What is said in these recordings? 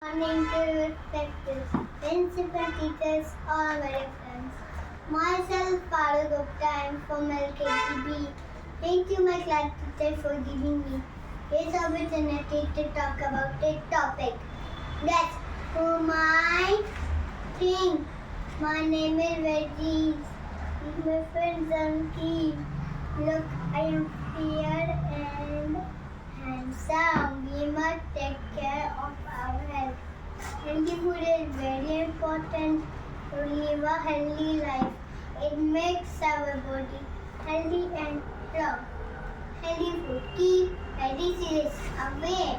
Morning to respected principal teachers, all my friends. Myself, Aarav Gupta, I am from LKGB. Thank you, my class teacher, for giving me this opportunity to talk about this topic. That's who my think. My name is Reggie. My friends Anki. Look, I am fair and handsome. We must take care of our health. Healthy food is very important to live a healthy life. It makes our body healthy and strong. Healthy food keep diseases away.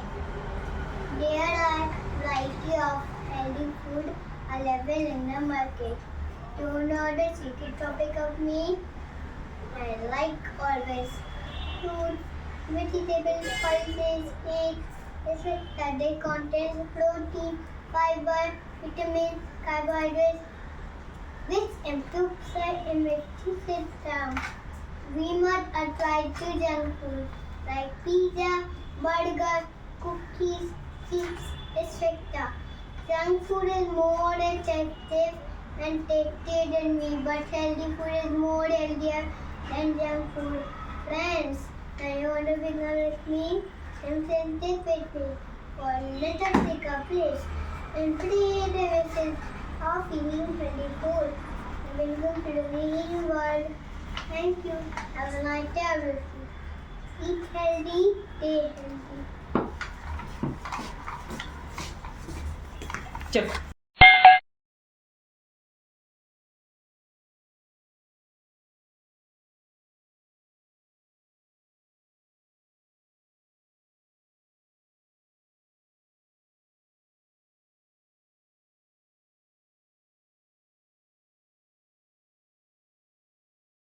There are variety of healthy food available in the market. Do you know the secret topic of me? I like always fruits, vegetables, pulses, eggs, etc. They contain protein, fiber, vitamins, carbohydrates, which improves the immunity system. We must avoid the junk food like pizza, burger, cookies, chips, etc. Junk food is more attractive and tasty than me, but healthy food is more healthier than junk food. Friends, now you want to become with me? And friendship with me for let us take a place and create a message of eating healthy food. Welcome to the green world. Thank you. Have a nice day, everyone. Eat healthy, stay healthy. Chip.